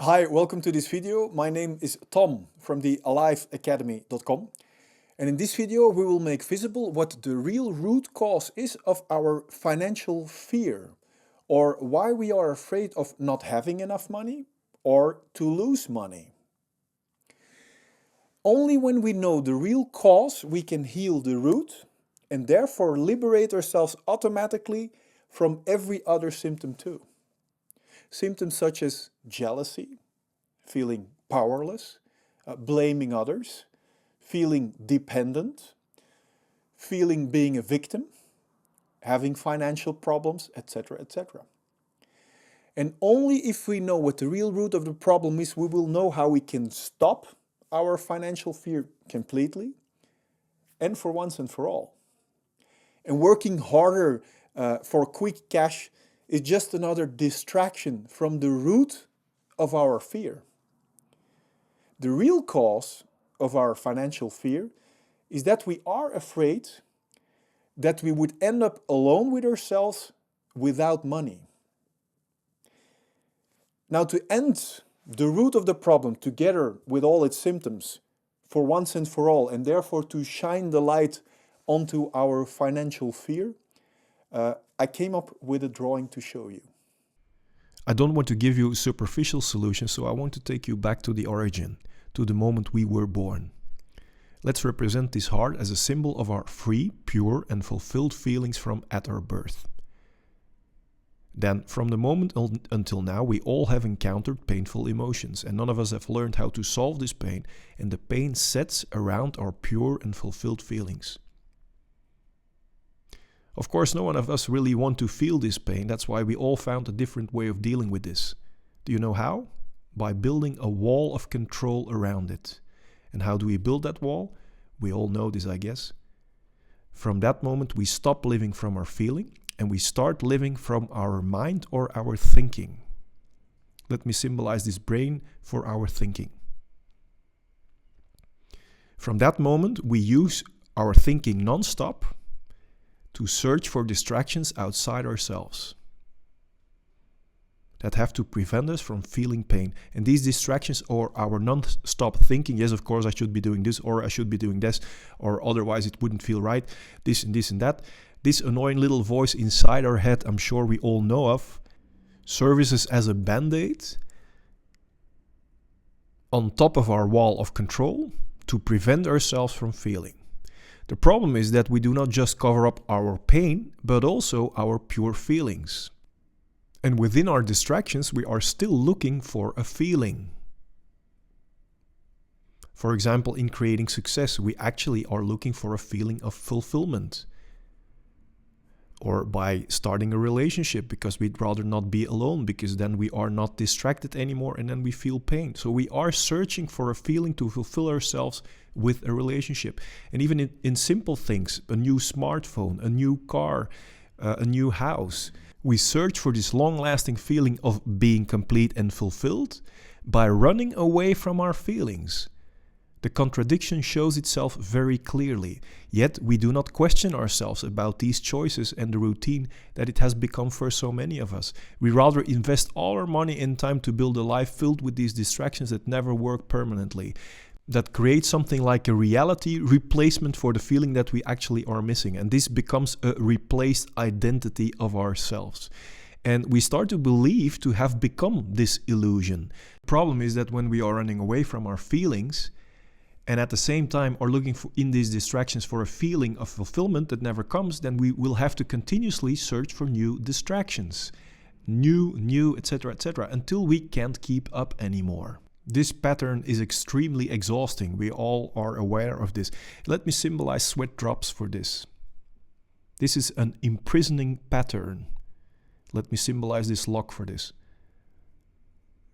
Hi, welcome to this video. My name is Tom from the aliveacademy.com, and in this video we will make visible what the real root cause is of our financial fear, or why we are afraid of not having enough money or to lose money. Only when we know the real cause we can heal the root and therefore liberate ourselves automatically from every other symptom too. Symptoms such as jealousy, feeling powerless, blaming others, feeling dependent, feeling being a victim, having financial problems, etc., etc. And only if we know what the real root of the problem is, we will know how we can stop our financial fear completely and for once and for all. And working harder for quick cash is just another distraction from the root of our fear. The real cause of our financial fear is that we are afraid that we would end up alone with ourselves without money. Now, to end the root of the problem together with all its symptoms for once and for all, and therefore to shine the light onto our financial fear, I came up with a drawing to show you. I don't want to give you superficial solutions, so I want to take you back to the origin, to the moment we were born. Let's represent this heart as a symbol of our free, pure and fulfilled feelings from at our birth. Then, from the moment until now, we all have encountered painful emotions, and none of us have learned how to solve this pain, and the pain sets around our pure and fulfilled feelings. Of course, no one of us really want to feel this pain. That's why we all found a different way of dealing with this. Do you know how? By building a wall of control around it. And how do we build that wall? We all know this, I guess. From that moment, we stop living from our feeling and we start living from our mind or our thinking. Let me symbolize this brain for our thinking. From that moment, we use our thinking non-stop to search for distractions outside ourselves that have to prevent us from feeling pain. And these distractions are our non-stop thinking. Yes, of course, I should be doing this, or I should be doing this, or otherwise it wouldn't feel right, this and that. This annoying little voice inside our head, I'm sure we all know of, services as a band-aid on top of our wall of control to prevent ourselves from feeling. The problem is that we do not just cover up our pain, but also our pure feelings. And within our distractions, we are still looking for a feeling. For example, in creating success, we actually are looking for a feeling of fulfillment. Or by starting a relationship, because we'd rather not be alone, because then we are not distracted anymore and then we feel pain. So we are searching for a feeling to fulfill ourselves with a relationship. And even in simple things, a new smartphone, a new car, a new house, we search for this long-lasting feeling of being complete and fulfilled by running away from our feelings. The contradiction shows itself very clearly, yet we do not question ourselves about these choices and the routine that it has become for so many of us. We rather invest all our money and time to build a life filled with these distractions that never work permanently, that create something like a reality replacement for the feeling that we actually are missing. And this becomes a replaced identity of ourselves. And we start to believe to have become this illusion. The problem is that when we are running away from our feelings, and at the same time are looking for in these distractions for a feeling of fulfillment that never comes, then we will have to continuously search for new distractions. New, etc., until we can't keep up anymore. This pattern is extremely exhausting. We all are aware of this. Let me symbolize sweat drops for this. This is an imprisoning pattern. Let me symbolize this lock for this.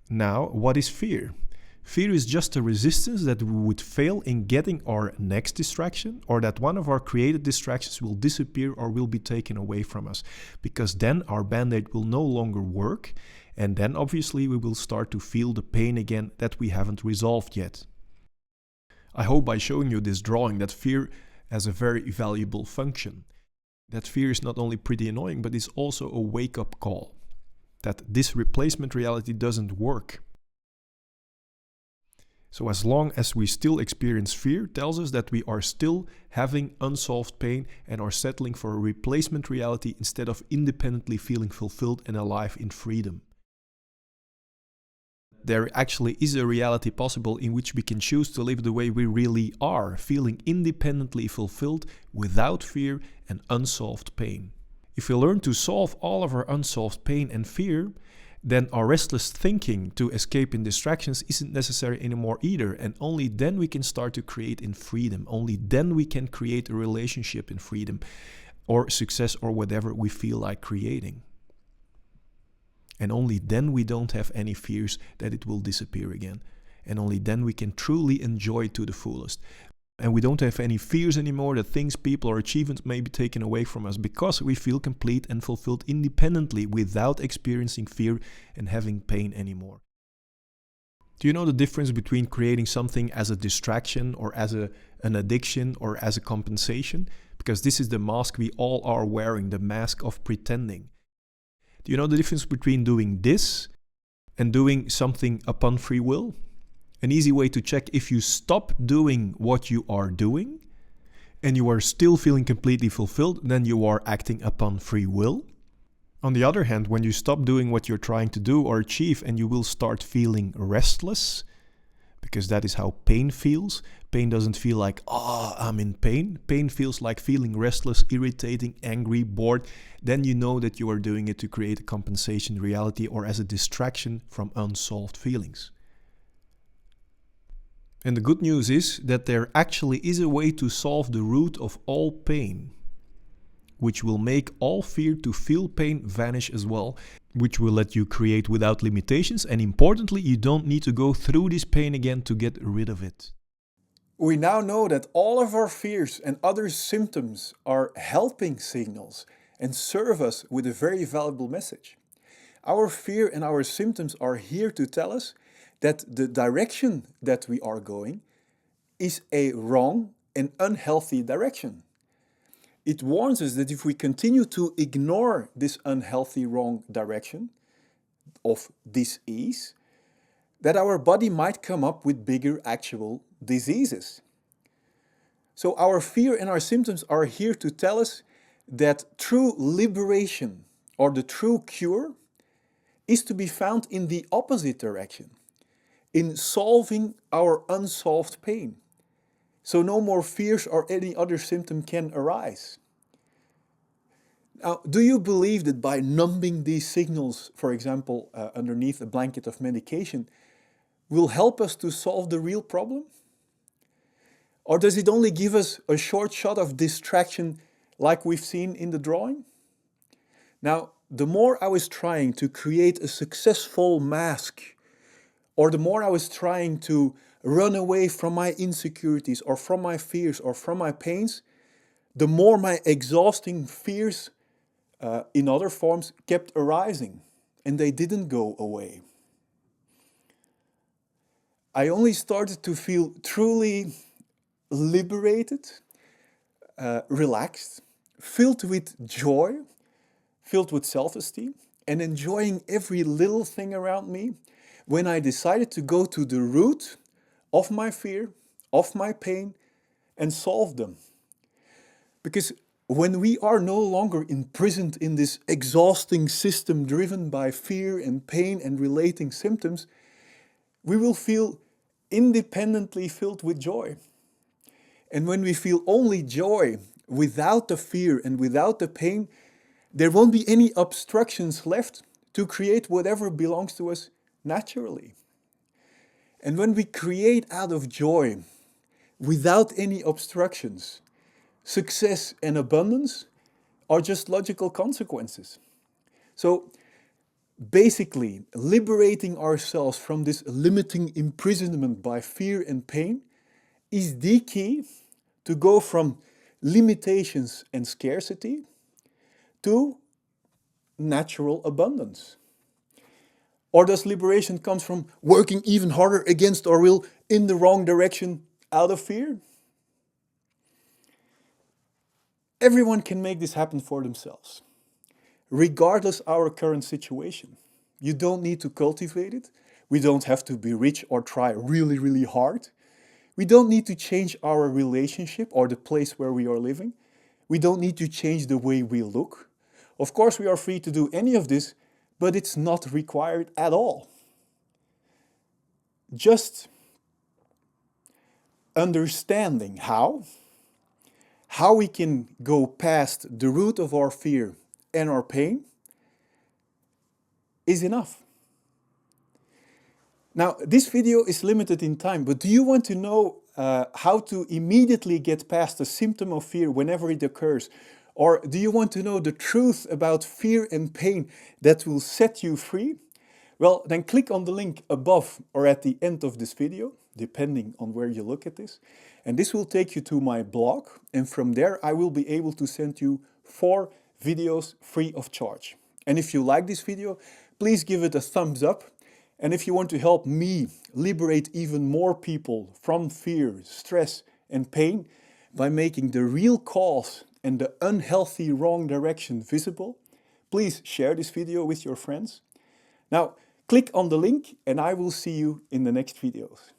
Now, what is fear? Fear is just a resistance that we would fail in getting our next distraction, or that one of our created distractions will disappear or will be taken away from us, because then our band-aid will no longer work, and then obviously we will start to feel the pain again that we haven't resolved yet. I hope by showing you this drawing that fear has a very valuable function. That fear is not only pretty annoying, but is also a wake-up call. That this replacement reality doesn't work. So as long as we still experience fear, tells us that we are still having unsolved pain and are settling for a replacement reality instead of independently feeling fulfilled and alive in freedom. There actually is a reality possible in which we can choose to live the way we really are, feeling independently fulfilled without fear and unsolved pain. If we learn to solve all of our unsolved pain and fear, then our restless thinking to escape in distractions isn't necessary anymore either, and only then we can start to create in freedom. Only then we can create a relationship in freedom, or success, or whatever we feel like creating. And only then we don't have any fears that it will disappear again. And only then we can truly enjoy it to the fullest. And we don't have any fears anymore that things, people, or achievements may be taken away from us, because we feel complete and fulfilled independently without experiencing fear and having pain anymore. Do you know the difference between creating something as a distraction or as an addiction or as a compensation? Because this is the mask we all are wearing, the mask of pretending. Do you know the difference between doing this and doing something upon free will? An easy way to check if you stop doing what you are doing and you are still feeling completely fulfilled, then you are acting upon free will. On the other hand, when you stop doing what you're trying to do or achieve and you will start feeling restless, because that is how pain feels. Pain doesn't feel like, I'm in pain. Pain feels like feeling restless, irritating, angry, bored. Then you know that you are doing it to create a compensation reality or as a distraction from unsolved feelings. And the good news is that there actually is a way to solve the root of all pain, which will make all fear to feel pain vanish as well, which will let you create without limitations. And importantly, you don't need to go through this pain again to get rid of it. We now know that all of our fears and other symptoms are helping signals and serve us with a very valuable message. Our fear and our symptoms are here to tell us that the direction that we are going is a wrong and unhealthy direction. It warns us that if we continue to ignore this unhealthy wrong direction of dis-ease, that our body might come up with bigger actual diseases. So our fear and our symptoms are here to tell us that true liberation or the true cure is to be found in the opposite direction, in solving our unsolved pain. So no more fears or any other symptom can arise. Now, do you believe that by numbing these signals, for example, underneath a blanket of medication, will help us to solve the real problem? Or does it only give us a short shot of distraction like we've seen in the drawing? Now, the more I was trying to create a successful mask, or the more I was trying to run away from my insecurities or from my fears or from my pains, the more my exhausting fears in other forms kept arising, and they didn't go away. I only started to feel truly liberated, relaxed, filled with joy, filled with self-esteem, and enjoying every little thing around me when I decided to go to the root of my fear, of my pain, and solve them. Because when we are no longer imprisoned in this exhausting system driven by fear and pain and relating symptoms, we will feel independently filled with joy. And when we feel only joy without the fear and without the pain, there won't be any obstructions left to create whatever belongs to us naturally. And when we create out of joy, without any obstructions, success and abundance are just logical consequences. So basically, liberating ourselves from this limiting imprisonment by fear and pain is the key to go from limitations and scarcity to natural abundance. Or does liberation come from working even harder against our will in the wrong direction out of fear? Everyone can make this happen for themselves, regardless our current situation. You don't need to cultivate it. We don't have to be rich or try really, really hard. We don't need to change our relationship or the place where we are living. We don't need to change the way we look. Of course, we are free to do any of this, but it's not required at all. Just understanding how we can go past the root of our fear and our pain is enough. Now, this video is limited in time, but do you want to know how to immediately get past a symptom of fear whenever it occurs? Or do you want to know the truth about fear and pain that will set you free? Well, then click on the link above or at the end of this video, depending on where you look at this. And this will take you to my blog. And from there, I will be able to send you 4 videos free of charge. And if you like this video, please give it a thumbs up. And if you want to help me liberate even more people from fear, stress, and pain by making the real cause and the unhealthy wrong direction visible, please share this video with your friends. Now, click on the link and I will see you in the next videos.